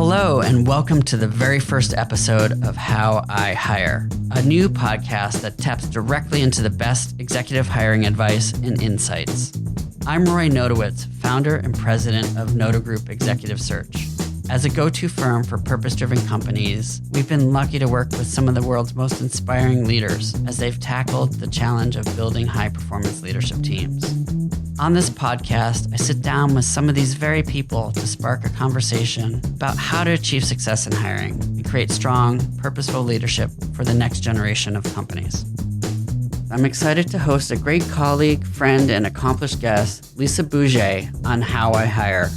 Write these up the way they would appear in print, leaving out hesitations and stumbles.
Hello, and welcome to the very first episode of How I Hire, a new podcast that taps directly into the best executive hiring advice and insights. I'm Roy Nodowitz, founder and president of Noda Group Executive Search. As a go-to firm for purpose-driven companies, we've been lucky to work with some of the world's most inspiring leaders as they've tackled the challenge of building high-performance leadership teams. On this podcast, I sit down with some of these very people to spark a conversation about how to achieve success in hiring and create strong, purposeful leadership for the next generation of companies. I'm excited to host a great colleague, friend, and accomplished guest, Lisa Bougie, on How I Hire.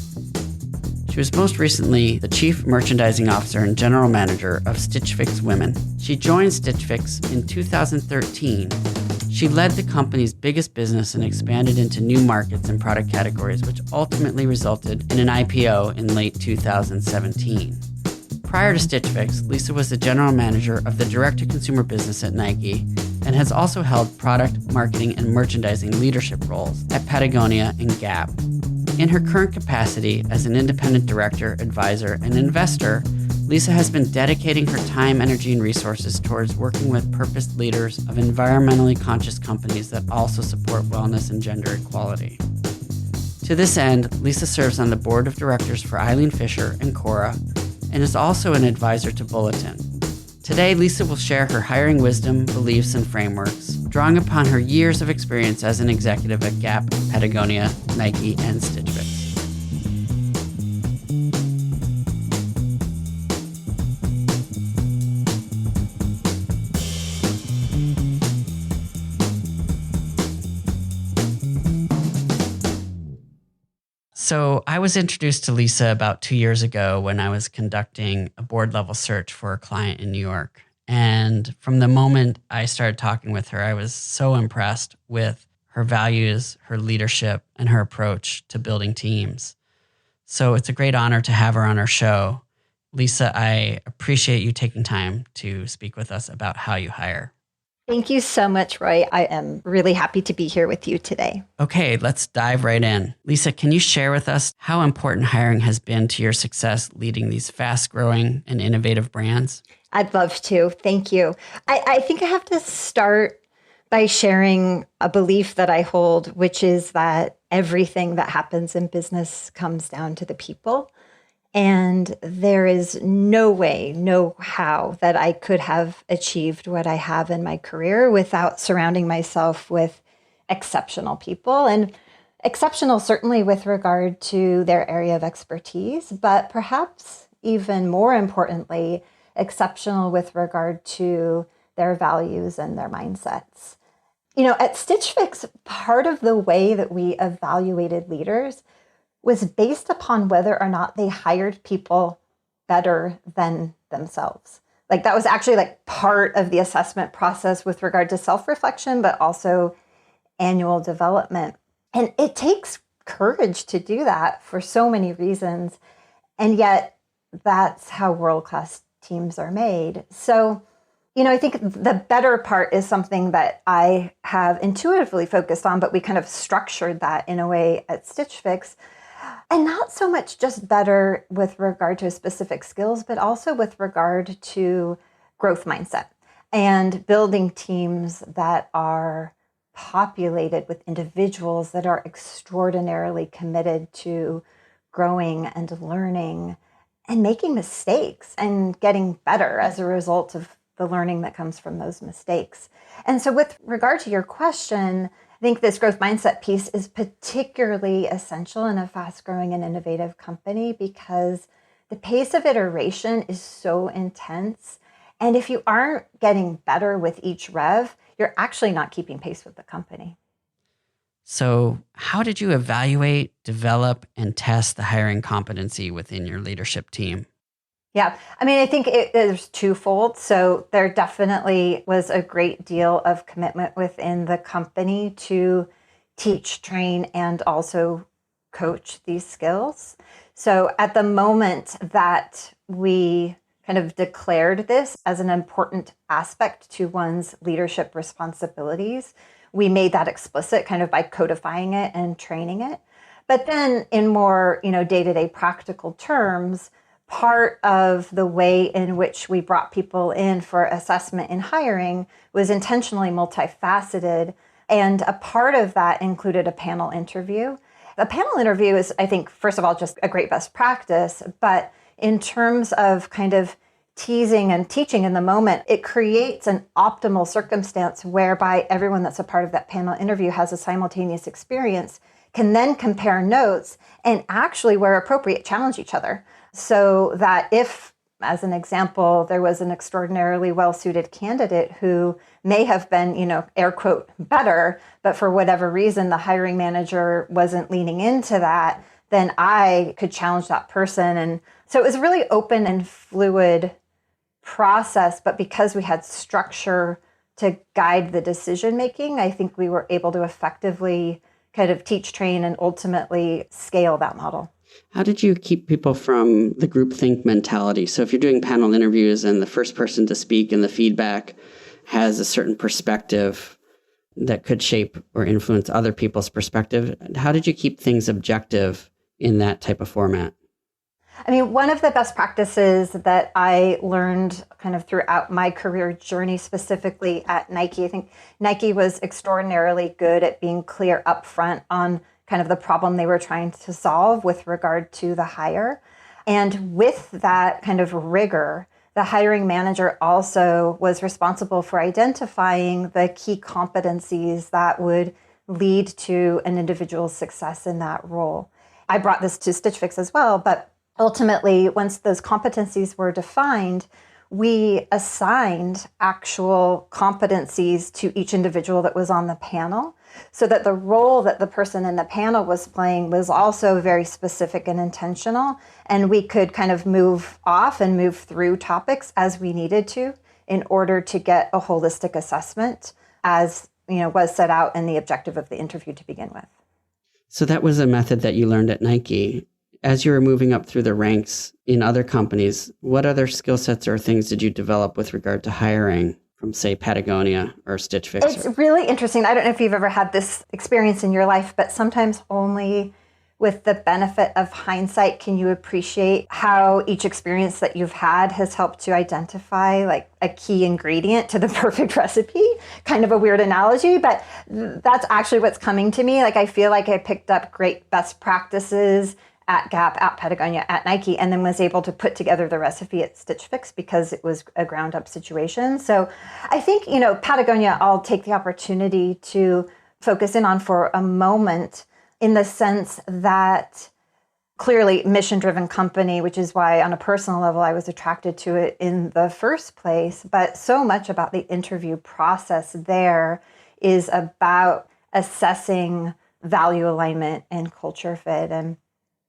She was most recently the Chief Merchandising Officer and General Manager of Stitch Fix Women. She joined Stitch Fix in 2013. She led the company's biggest business and expanded into new markets and product categories, which ultimately resulted in an IPO in late 2017. Prior to Stitch Fix, Lisa was the general manager of the direct-to-consumer business at Nike and has also held product, marketing, and merchandising leadership roles at Patagonia and Gap. In her current capacity as an independent director, advisor, and investor, Lisa has been dedicating her time, energy, and resources towards working with purpose leaders of environmentally conscious companies that also support wellness and gender equality. To this end, Lisa serves on the board of directors for EILEEN FISHER and Cora, and is also an advisor to Bulletin. Today, Lisa will share her hiring wisdom, beliefs, and frameworks, drawing upon her years of experience as an executive at Gap, Patagonia, Nike, and Stitch Fix. So I was introduced to Lisa about 2 years ago when I was conducting a board-level search for a client in New York. And from the moment I started talking with her, I was so impressed with her values, her leadership, and her approach to building teams. So it's a great honor to have her on our show. Lisa, I appreciate you taking time to speak with us about how you hire. Thank you so much, Roy. I am really happy to be here with you today. Okay, let's dive right in. Lisa, can you share with us how important hiring has been to your success leading these fast-growing and innovative brands? I'd love to. Thank you. I think I have to start by sharing a belief that I hold, which is that everything that happens in business comes down to the people. And there is no way, no how that I could have achieved what I have in my career without surrounding myself with exceptional people, and exceptional certainly with regard to their area of expertise, but perhaps even more importantly, exceptional with regard to their values and their mindsets. You know, at Stitch Fix, part of the way that we evaluated leaders was based upon whether or not they hired people better than themselves. Like that was actually like part of the assessment process with regard to self-reflection, but also annual development. And it takes courage to do that for so many reasons. And yet that's how world-class teams are made. So, you know, I think the better part is something that I have intuitively focused on, but we kind of structured that in a way at Stitch Fix. And not so much just better with regard to specific skills, but also with regard to growth mindset and building teams that are populated with individuals that are extraordinarily committed to growing and learning and making mistakes and getting better as a result of the learning that comes from those mistakes. And so with regard to your question, I think this growth mindset piece is particularly essential in a fast-growing and innovative company because the pace of iteration is so intense. And if you aren't getting better with each rev, you're actually not keeping pace with the company. So how did you evaluate, develop, and test the hiring competency within your leadership team? Yeah, I mean, I think there's twofold. So there definitely was a great deal of commitment within the company to teach, train, and also coach these skills. So at the moment that we kind of declared this as an important aspect to one's leadership responsibilities, we made that explicit kind of by codifying it and training it. But then in more, day-to-day practical terms, part of the way in which we brought people in for assessment in hiring was intentionally multifaceted. And a part of that included a panel interview. A panel interview is, I think, first of all, just a great best practice. But in terms of kind of teasing and teaching in the moment, it creates an optimal circumstance whereby everyone that's a part of that panel interview has a simultaneous experience, can then compare notes and actually, where appropriate, challenge each other. So that if, as an example, there was an extraordinarily well-suited candidate who may have been, air quote, better, but for whatever reason, the hiring manager wasn't leaning into that, then I could challenge that person. And so it was a really open and fluid process, but because we had structure to guide the decision-making, I think we were able to effectively kind of teach, train, and ultimately scale that model. How did you keep people from the groupthink mentality? So if you're doing panel interviews and the first person to speak and the feedback has a certain perspective that could shape or influence other people's perspective, how did you keep things objective in that type of format? I mean, one of the best practices that I learned kind of throughout my career journey, specifically at Nike, I think Nike was extraordinarily good at being clear upfront on kind of the problem they were trying to solve with regard to the hire. And with that kind of rigor, the hiring manager also was responsible for identifying the key competencies that would lead to an individual's success in that role. I brought this to Stitch Fix as well, but ultimately, once those competencies were defined, we assigned actual competencies to each individual that was on the panel, so that the role that the person in the panel was playing was also very specific and intentional. And we could kind of move off and move through topics as we needed to in order to get a holistic assessment as was set out in the objective of the interview to begin with. So that was a method that you learned at Nike. As you were moving up through the ranks in other companies, what other skill sets or things did you develop with regard to hiring from, say, Patagonia or Stitch Fix? It's really interesting. I don't know if you've ever had this experience in your life, but sometimes only with the benefit of hindsight can you appreciate how each experience that you've had has helped to identify like a key ingredient to the perfect recipe. Kind of a weird analogy, but that's actually what's coming to me. Like I feel like I picked up great best practices at Gap, at Patagonia, at Nike, and then was able to put together the recipe at Stitch Fix because it was a ground up situation. So I think, Patagonia, I'll take the opportunity to focus in on for a moment in the sense that clearly mission-driven company, which is why on a personal level, I was attracted to it in the first place. But so much about the interview process there is about assessing value alignment and culture fit. And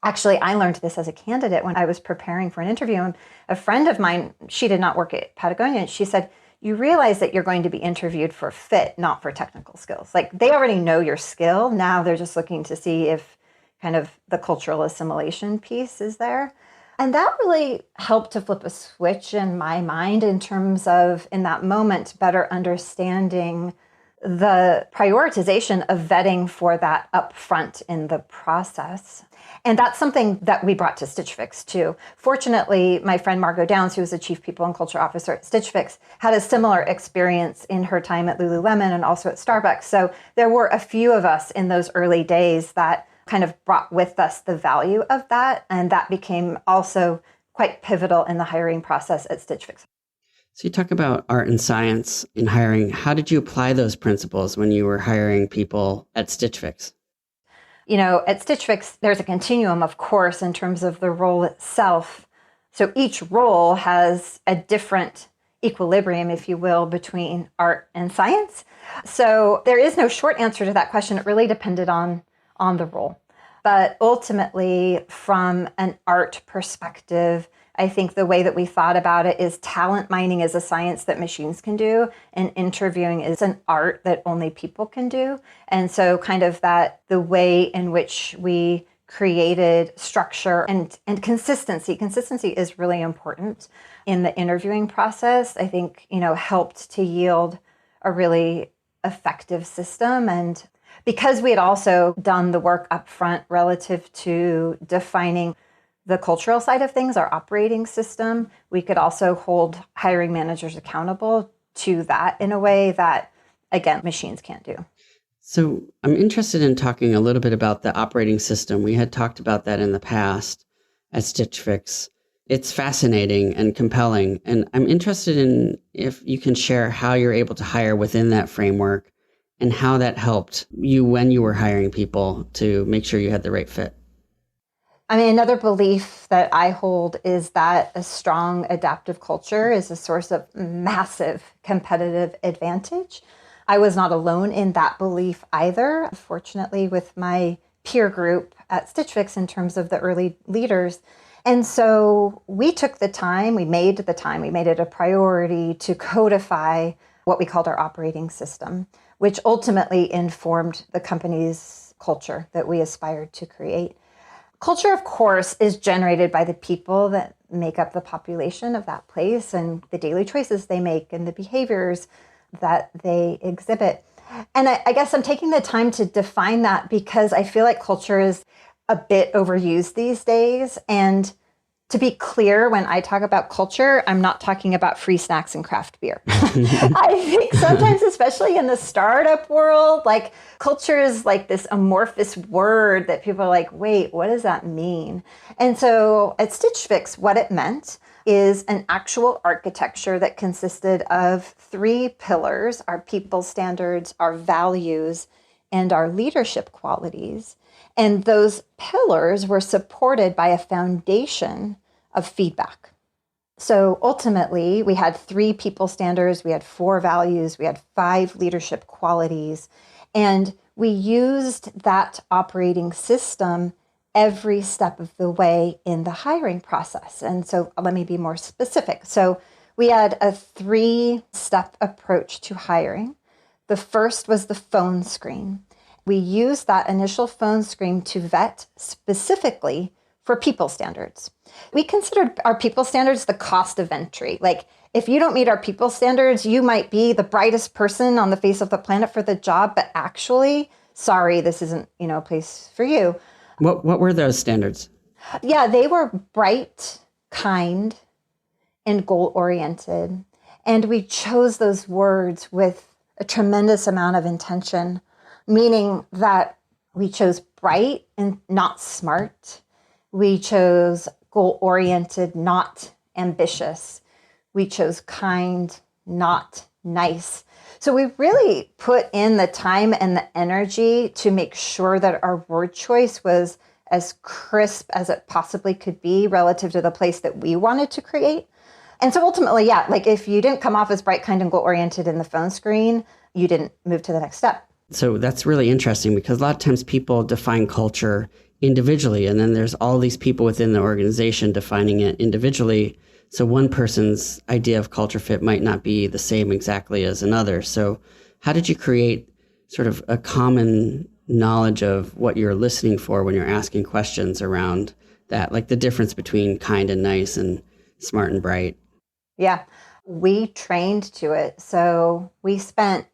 actually, I learned this as a candidate when I was preparing for an interview. And a friend of mine, she did not work at Patagonia, and she said, you realize that you're going to be interviewed for fit, not for technical skills. Like they already know your skill. Now they're just looking to see if kind of the cultural assimilation piece is there. And that really helped to flip a switch in my mind in terms of, in that moment, better understanding the prioritization of vetting for that upfront in the process. And that's something that we brought to Stitch Fix too. Fortunately, my friend Margot Downs, who was the Chief People and Culture Officer at Stitch Fix, had a similar experience in her time at Lululemon and also at Starbucks. So there were a few of us in those early days that kind of brought with us the value of that. And that became also quite pivotal in the hiring process at Stitch Fix. So you talk about art and science in hiring. How did you apply those principles when you were hiring people at Stitch Fix? At Stitch Fix, there's a continuum, of course, in terms of the role itself. So each role has a different equilibrium, if you will, between art and science. So there is no short answer to that question. It really depended on the role. But ultimately, from an art perspective, I think the way that we thought about it is talent mining is a science that machines can do, and interviewing is an art that only people can do. And so kind of that the way in which we created structure and consistency. Consistency is really important in the interviewing process. I think, helped to yield a really effective system. And because we had also done the work up front relative to defining the cultural side of things, our operating system, we could also hold hiring managers accountable to that in a way that, again, machines can't do. So I'm interested in talking a little bit about the operating system. We had talked about that in the past at Stitch Fix. It's fascinating and compelling. And I'm interested in if you can share how you're able to hire within that framework and how that helped you when you were hiring people to make sure you had the right fit. I mean, another belief that I hold is that a strong adaptive culture is a source of massive competitive advantage. I was not alone in that belief either, fortunately, with my peer group at Stitch Fix in terms of the early leaders. And so we took the time, we made it a priority to codify what we called our operating system, which ultimately informed the company's culture that we aspired to create. Culture, of course, is generated by the people that make up the population of that place and the daily choices they make and the behaviors that they exhibit. And I guess I'm taking the time to define that because I feel like culture is a bit overused these days. And to be clear, when I talk about culture, I'm not talking about free snacks and craft beer. I think sometimes, especially in the startup world, like culture is like this amorphous word that people are like, wait, what does that mean? And so at Stitch Fix, what it meant is an actual architecture that consisted of 3 pillars: our people standards, our values, and our leadership qualities. And those pillars were supported by a foundation of feedback. So ultimately, we had 3 people standards, we had 4 values, we had 5 leadership qualities, and we used that operating system every step of the way in the hiring process. And so let me be more specific. So we had a 3-step approach to hiring. The first was the phone screen. We used that initial phone screen to vet specifically for people standards. We considered our people standards the cost of entry. Like, if you don't meet our people standards, you might be the brightest person on the face of the planet for the job, but actually, sorry, this isn't, a place for you. What were those standards? Yeah, they were bright, kind, and goal-oriented. And we chose those words with a tremendous amount of intention, meaning that we chose bright and not smart. We chose goal-oriented, not ambitious. We chose kind, not nice. So we really put in the time and the energy to make sure that our word choice was as crisp as it possibly could be relative to the place that we wanted to create. And so ultimately, yeah, like if you didn't come off as bright, kind, and goal-oriented in the phone screen, you didn't move to the next step. So that's really interesting because a lot of times people define culture individually, and then there's all these people within the organization defining it individually. So one person's idea of culture fit might not be the same exactly as another. So how did you create sort of a common knowledge of what you're listening for when you're asking questions around that, like the difference between kind and nice and smart and bright? Yeah, we trained to it. So we spent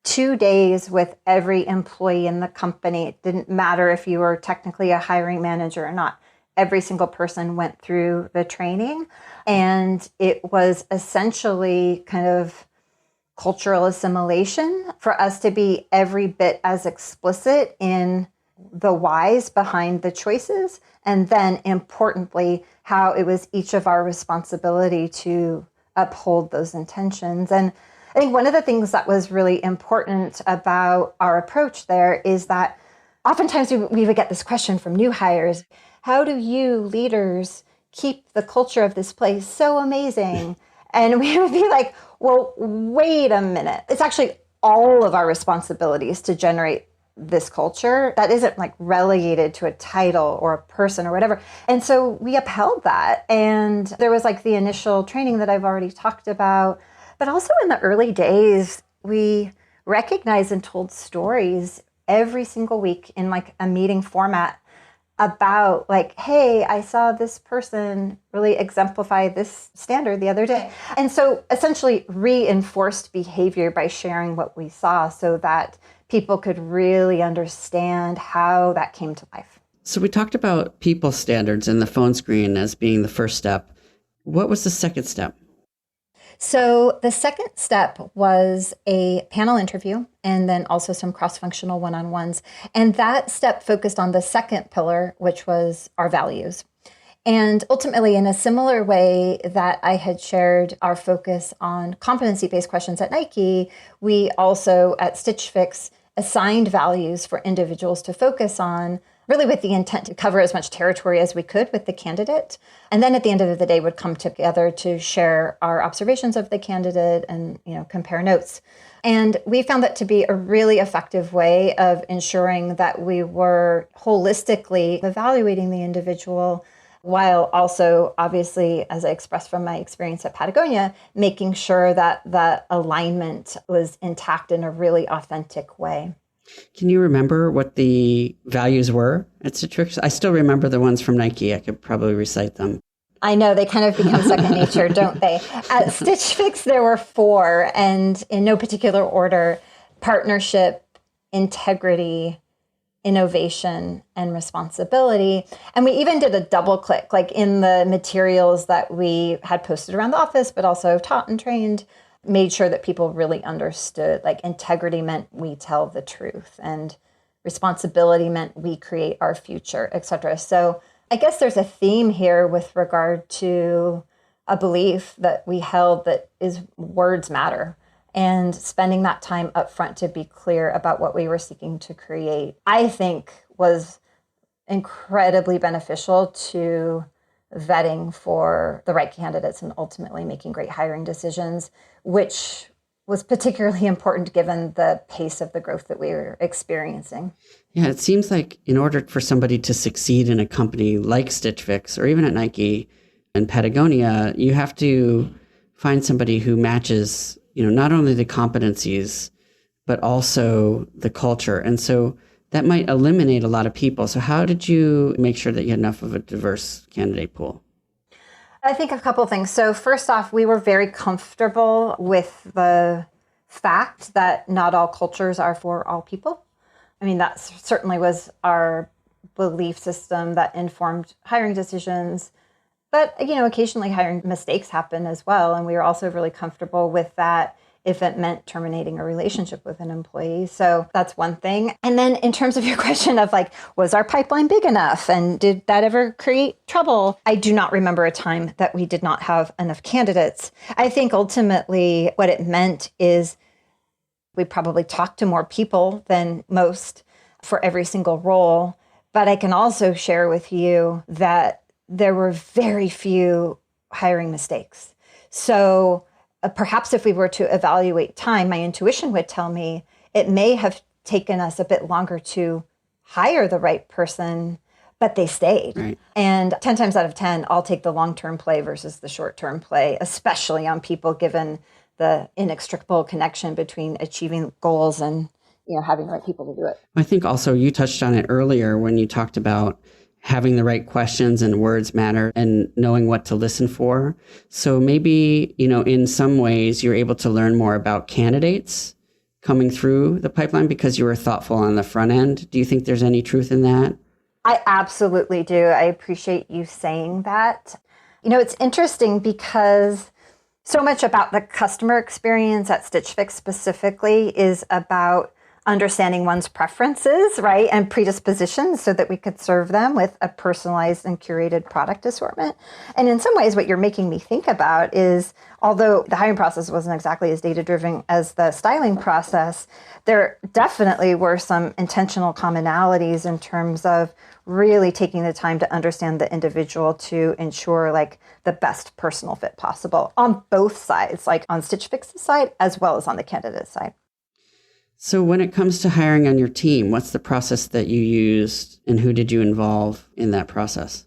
2 days with every employee in the company. It didn't matter if you were technically a hiring manager or not. Every single person went through the training, and it was essentially kind of cultural assimilation for us to be every bit as explicit in the whys behind the choices, and then importantly, how it was each of our responsibility to uphold those intentions. And I think one of the things that was really important about our approach there is that oftentimes we would get this question from new hires: how do you leaders keep the culture of this place so amazing? And we would be like, well, wait a minute. It's actually all of our responsibilities to generate this culture that isn't like relegated to a title or a person or whatever. And so we upheld that. And there was like the initial training that I've already talked about. But also in the early days, we recognized and told stories every single week in like a meeting format about like, hey, I saw this person really exemplify this standard the other day. And so essentially reinforced behavior by sharing what we saw so that people could really understand how that came to life. So we talked about people standards and the phone screen as being the first step. What was the second step? So the second step was a panel interview and then also some cross-functional one-on-ones. And that step focused on the second pillar, which was our values. And ultimately, in a similar way that I had shared our focus on competency-based questions at Nike, we also at Stitch Fix assigned values for individuals to focus on, really with the intent to cover as much territory as we could with the candidate. And then at the end of the day would come together to share our observations of the candidate and, compare notes. And we found that to be a really effective way of ensuring that we were holistically evaluating the individual while also, obviously, as I expressed from my experience at Patagonia, making sure that the alignment was intact in a really authentic way. Can you remember what the values were at Stitch Fix? I still remember the ones from Nike. I could probably recite them. I know, they kind of become second nature, don't they? At Stitch Fix, there were 4, and in no particular order: partnership, integrity, innovation, and responsibility. And we even did a double click, like in the materials that we had posted around the office, but also taught and trained, made sure that people really understood, like, integrity meant we tell the truth, and responsibility meant we create our future, et cetera. So I guess there's a theme here with regard to a belief that we held that is words matter, and spending that time up front to be clear about what we were seeking to create, I think, was incredibly beneficial to vetting for the right candidates and ultimately making great hiring decisions, which was particularly important given the pace of the growth that we were experiencing. Yeah, it seems like in order for somebody to succeed in a company like Stitch Fix or even at Nike and Patagonia, you have to find somebody who matches, not only the competencies, but also the culture. And so that might eliminate a lot of people. So how did you make sure that you had enough of a diverse candidate pool? I think a couple of things. So first off, we were very comfortable with the fact that not all cultures are for all people. I mean, that certainly was our belief system that informed hiring decisions. But, occasionally hiring mistakes happen as well. And we were also really comfortable with that if it meant terminating a relationship with an employee. So that's one thing. And then in terms of your question of was our pipeline big enough? And did that ever create trouble? I do not remember a time that we did not have enough candidates. I think ultimately what it meant is we probably talked to more people than most for every single role. But I can also share with you that there were very few hiring mistakes. So perhaps if we were to evaluate time, my intuition would tell me it may have taken us a bit longer to hire the right person, but they stayed. Right. And 10 times out of 10, I'll take the long-term play versus the short-term play, especially on people, given the inextricable connection between achieving goals and having the right people to do it. I think also you touched on it earlier when you talked about having the right questions and words matter and knowing what to listen for. So maybe, in some ways you're able to learn more about candidates coming through the pipeline because you were thoughtful on the front end. Do you think there's any truth in that? I absolutely do. I appreciate you saying that. It's interesting because so much about the customer experience at Stitch Fix specifically is about understanding one's preferences, right, and predispositions so that we could serve them with a personalized and curated product assortment. And in some ways, what you're making me think about is, although the hiring process wasn't exactly as data-driven as the styling process, there definitely were some intentional commonalities in terms of really taking the time to understand the individual to ensure the best personal fit possible on both sides, on Stitch Fix's side as well as on the candidate side. So when it comes to hiring on your team, what's the process that you used and who did you involve in that process?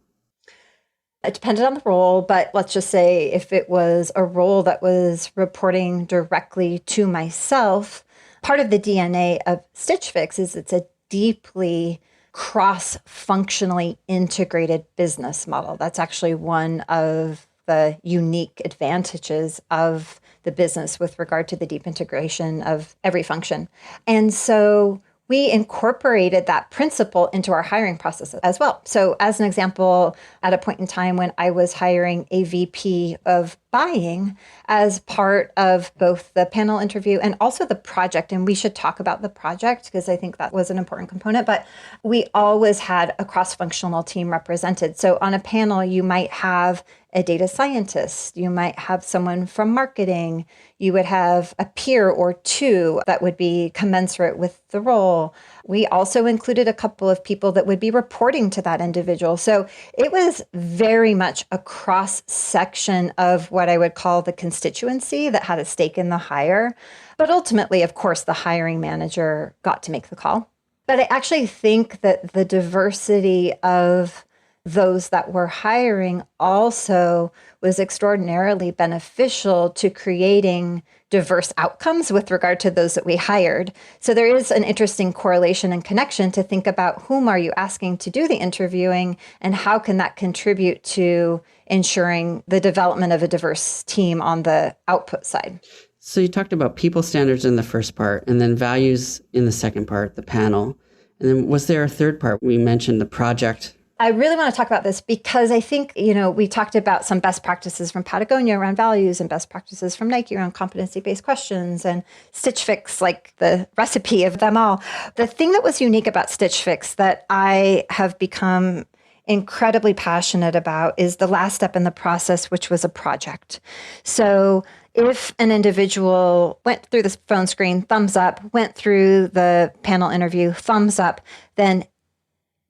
It depended on the role, but let's just say if it was a role that was reporting directly to myself, part of the DNA of Stitch Fix is it's a deeply cross-functionally integrated business model. That's actually one of the unique advantages of the business with regard to the deep integration of every function. And so we incorporated that principle into our hiring process as well. So as an example, at a point in time when I was hiring a VP of buying as part of both the panel interview and also the project, and we should talk about the project because I think that was an important component, but we always had a cross-functional team represented. So on a panel, you might have a data scientist, you might have someone from marketing, you would have a peer or two that would be commensurate with the role. We also included a couple of people that would be reporting to that individual. So it was very much a cross section of what I would call the constituency that had a stake in the hire. But ultimately, of course, the hiring manager got to make the call. But I actually think that the diversity of those that were hiring also was extraordinarily beneficial to creating diverse outcomes with regard to those that we hired. So there is an interesting correlation and connection to think about whom are you asking to do the interviewing and how can that contribute to ensuring the development of a diverse team on the output side. So you talked about people standards in the first part and then values in the second part, the panel. And then was there a third part? We mentioned the project. I really want to talk about this because I think, we talked about some best practices from Patagonia around values and best practices from Nike around competency-based questions and Stitch Fix, like the recipe of them all. The thing that was unique about Stitch Fix that I have become incredibly passionate about is the last step in the process, which was a project. So if an individual went through the phone screen, thumbs up, went through the panel interview, thumbs up, then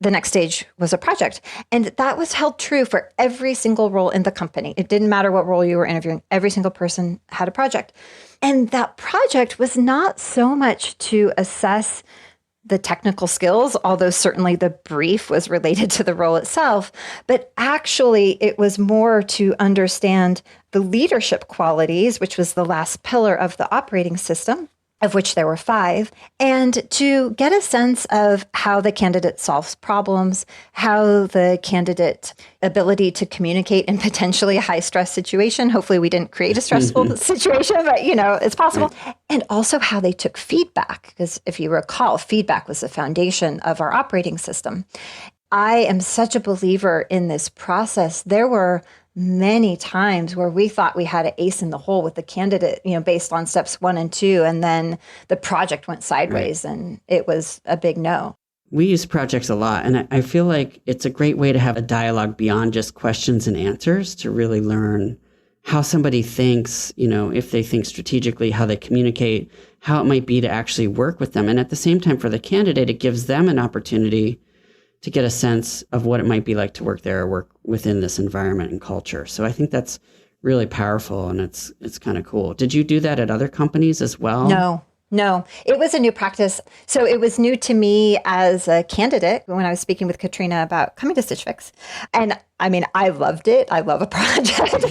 the next stage was a project. And that was held true for every single role in the company. It didn't matter what role you were interviewing. Every single person had a project. And that project was not so much to assess the technical skills, although certainly the brief was related to the role itself, but actually it was more to understand the leadership qualities, which was the last pillar of the operating system, of which there were 5, and to get a sense of how the candidate solves problems, how the candidate ability to communicate in potentially a high stress situation. Hopefully we didn't create a stressful situation, but it's possible. Right. And also how they took feedback, because if you recall, feedback was the foundation of our operating system. I am such a believer in this process. There were many times where we thought we had an ace in the hole with the candidate, based on steps 1 and 2, and then the project went sideways and it was a big no. We use projects a lot, and I feel like it's a great way to have a dialogue beyond just questions and answers to really learn how somebody thinks, if they think strategically, how they communicate, how it might be to actually work with them. And at the same time, for the candidate, it gives them an opportunity to get a sense of what it might be like to work there or work within this environment and culture. So I think that's really powerful and it's kind of cool. Did you do that at other companies as well? No, it was a new practice. So it was new to me as a candidate when I was speaking with Katrina about coming to Stitch Fix. And I loved it. I love a project.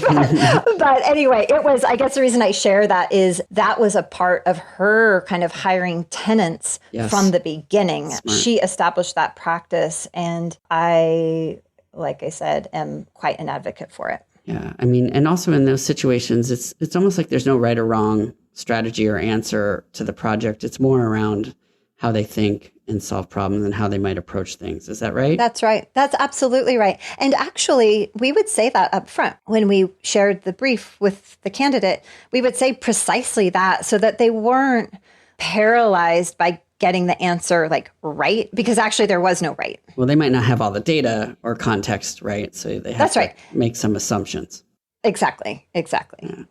But anyway, I guess the reason I share that is that was a part of her kind of hiring tenets from the beginning. Smart. She established that practice. And I, like I said, am quite an advocate for it. Yeah. And also in those situations, it's almost like there's no right or wrong strategy or answer to the project. It's more around how they think and solve problems and how they might approach things. Is that right? That's right. That's absolutely right. And actually, we would say that up front when we shared the brief with the candidate. We would say precisely that so that they weren't paralyzed by getting the answer right, because actually there was no right. Well, they might not have all the data or context, right? So they have to make some assumptions. Exactly. Yeah.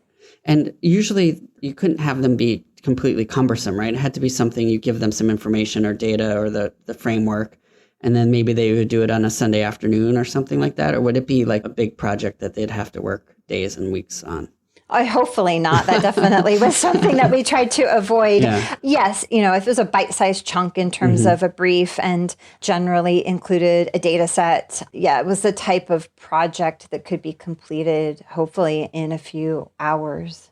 And usually you couldn't have them be completely cumbersome, right? It had to be something you give them some information or data or the framework, and then maybe they would do it on a Sunday afternoon or something like that? Or would it be like a big project that they'd have to work days and weeks on? Hopefully not. That definitely was something that we tried to avoid. Yeah. Yes, if it was a bite-sized chunk in terms of a brief and generally included a data set, it was the type of project that could be completed hopefully in a few hours.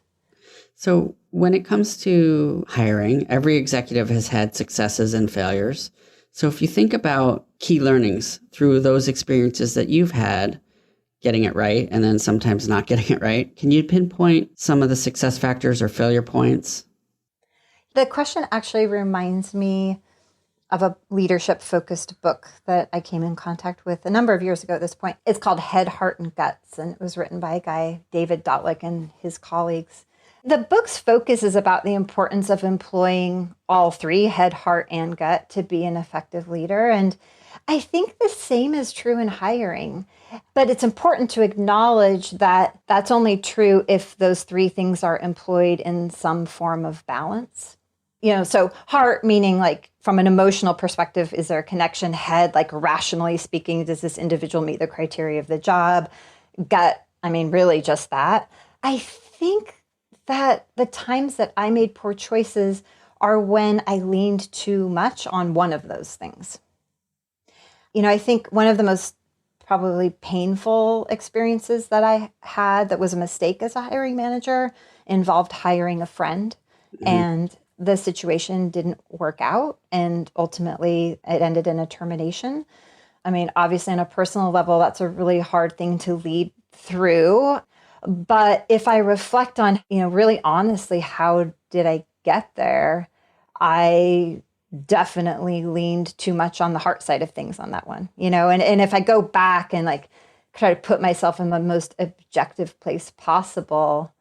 So when it comes to hiring, every executive has had successes and failures. So if you think about key learnings through those experiences that you've had, getting it right, and then sometimes not getting it right, can you pinpoint some of the success factors or failure points? The question actually reminds me of a leadership-focused book that I came in contact with a number of years ago at this point. It's called Head, Heart, and Guts, and it was written by a guy, David Dotlick, and his colleagues. The book's focus is about the importance of employing all three, head, heart, and gut, to be an effective leader. And I think the same is true in hiring, but it's important to acknowledge that that's only true if those three things are employed in some form of balance. So heart meaning like from an emotional perspective, is there a connection? Head, like rationally speaking, does this individual meet the criteria of the job? Gut, I mean, really just that. I think that the times that I made poor choices are when I leaned too much on one of those things. I think one of the most probably painful experiences that I had that was a mistake as a hiring manager involved hiring a friend. Mm-hmm. And the situation didn't work out. And ultimately, it ended in a termination. I mean, obviously, on a personal level, that's a really hard thing to lead through. But if I reflect on, really honestly, how did I get there? I definitely leaned too much on the heart side of things on that one, and if I go back and like try to put myself in the most objective place possible,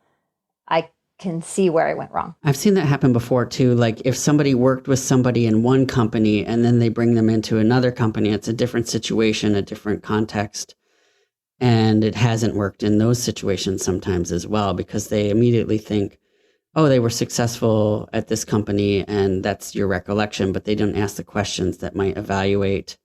I can see where I went wrong. I've seen that happen before too. Like if somebody worked with somebody in one company and then they bring them into another company, it's a different situation, a different context. And it hasn't worked in those situations sometimes as well, because they immediately think, oh, they were successful at this company and that's your recollection, but they don't ask the questions that might evaluate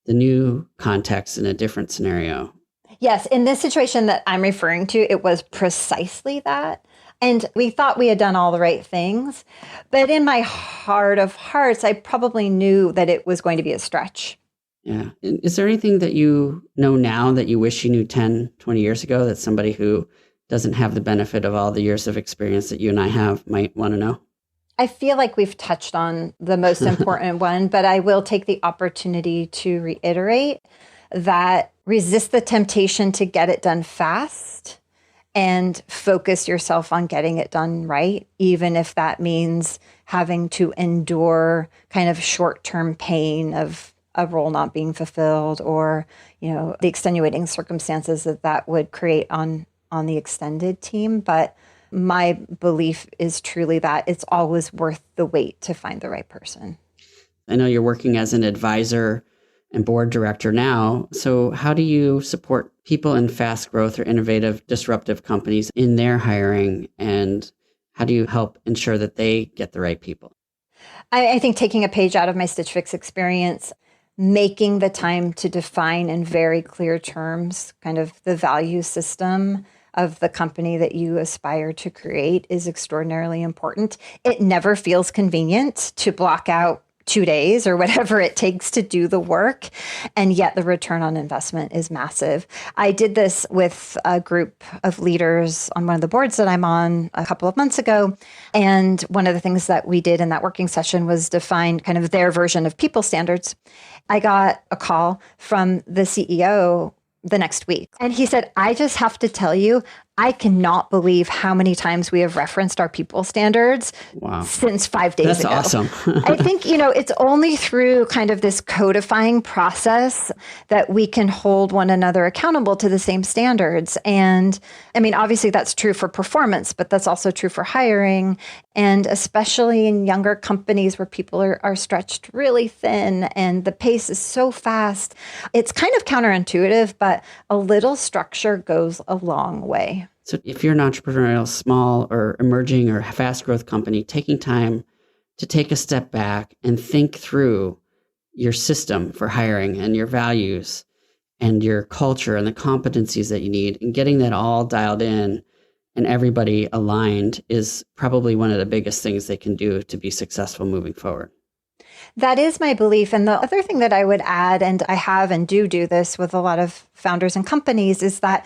the new context in a different scenario. Yes, in this situation that I'm referring to, it was precisely that. And we thought we had done all the right things. But in my heart of hearts, I probably knew that it was going to be a stretch. Yeah. Is there anything that you know now that you wish you knew 10, 20 years ago that somebody who doesn't have the benefit of all the years of experience that you and I have might want to know? I feel like we've touched on the most important one, but I will take the opportunity to reiterate that resist the temptation to get it done fast and focus yourself on getting it done right, even if that means having to endure kind of short-term pain of a role not being fulfilled or, the extenuating circumstances that would create on the extended team. But my belief is truly that it's always worth the wait to find the right person. I know you're working as an advisor and board director now. So how do you support people in fast growth or innovative, disruptive companies in their hiring? And how do you help ensure that they get the right people? I think taking a page out of my Stitch Fix experience, making the time to define in very clear terms kind of the value system of the company that you aspire to create is extraordinarily important. It never feels convenient to block out 2 days or whatever it takes to do the work. And yet the return on investment is massive. I did this with a group of leaders on one of the boards that I'm on a couple of months ago. And one of the things that we did in that working session was define kind of their version of people standards. I got a call from the CEO the next week. And he said, I just have to tell you, I cannot believe how many times we have referenced our people standards since 5 days ago. That's awesome. I think, it's only through kind of this codifying process that we can hold one another accountable to the same standards. And I mean, obviously that's true for performance, but that's also true for hiring. And especially in younger companies where people are stretched really thin and the pace is so fast, it's kind of counterintuitive, but a little structure goes a long way. So if you're an entrepreneurial, small or emerging or fast growth company, taking time to take a step back and think through your system for hiring and your values and your culture and the competencies that you need and getting that all dialed in and everybody aligned is probably one of the biggest things they can do to be successful moving forward. That is my belief. And the other thing that I would add, and I have and do this with a lot of founders and companies, is that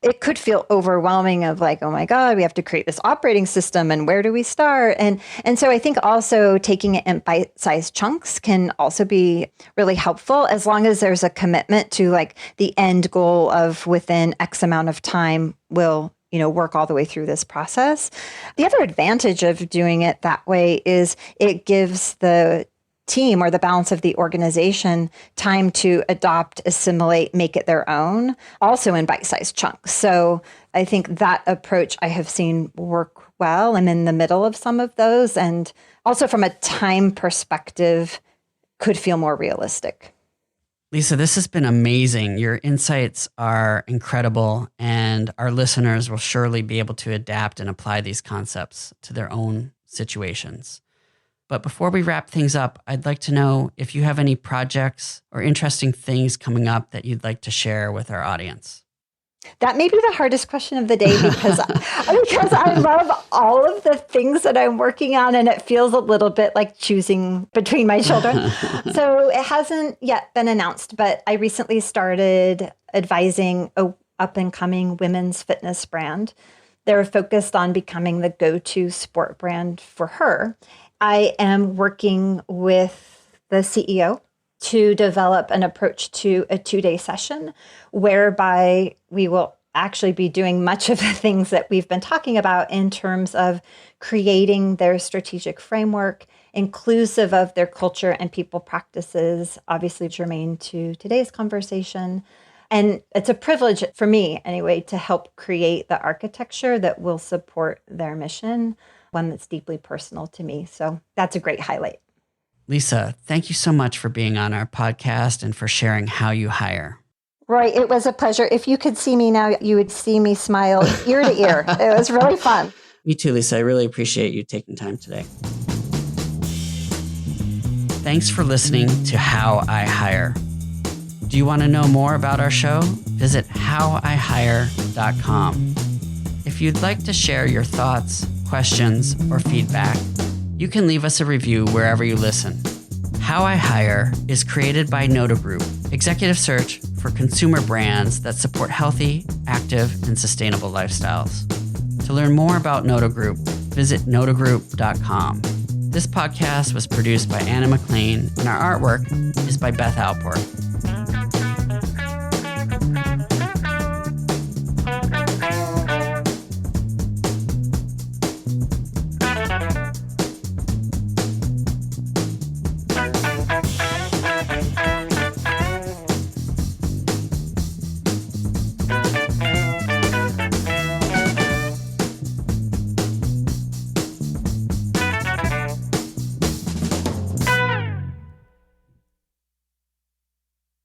it could feel overwhelming of like, oh my God, we have to create this operating system and where do we start? And so I think also taking it in bite-sized chunks can also be really helpful as long as there's a commitment to like the end goal of within X amount of time will work all the way through this process. The other advantage of doing it that way is it gives the team or the balance of the organization time to adopt, assimilate, make it their own, also in bite-sized chunks. So I think that approach I have seen work well. I'm in the middle of some of those. And also from a time perspective, could feel more realistic. Lisa, this has been amazing. Your insights are incredible, and our listeners will surely be able to adapt and apply these concepts to their own situations. But before we wrap things up, I'd like to know if you have any projects or interesting things coming up that you'd like to share with our audience. That may be the hardest question of the day because I love all of the things that I'm working on, and it feels a little bit like choosing between my children. So it hasn't yet been announced, but I recently started advising a up-and-coming women's fitness brand. They're focused on becoming the go-to sport brand for her. I am working with the CEO to develop an approach to a 2-day session whereby we will actually be doing much of the things that we've been talking about in terms of creating their strategic framework, inclusive of their culture and people practices, obviously germane to today's conversation. And it's a privilege for me, anyway, to help create the architecture that will support their mission, one that's deeply personal to me. So that's a great highlight. Lisa, thank you so much for being on our podcast and for sharing how you hire. Roy, it was a pleasure. If you could see me now, you would see me smile ear to ear. It was really fun. Me too, Lisa. I really appreciate you taking time today. Thanks for listening to How I Hire. Do you want to know more about our show? Visit howihire.com. If you'd like to share your thoughts, questions, or feedback, you can leave us a review wherever you listen. How I Hire is created by Noto Group, executive search for consumer brands that support healthy, active, and sustainable lifestyles. To learn more about Noto Group, visit notogroup.com. This podcast was produced by Anna McLean, and our artwork is by Beth Alport.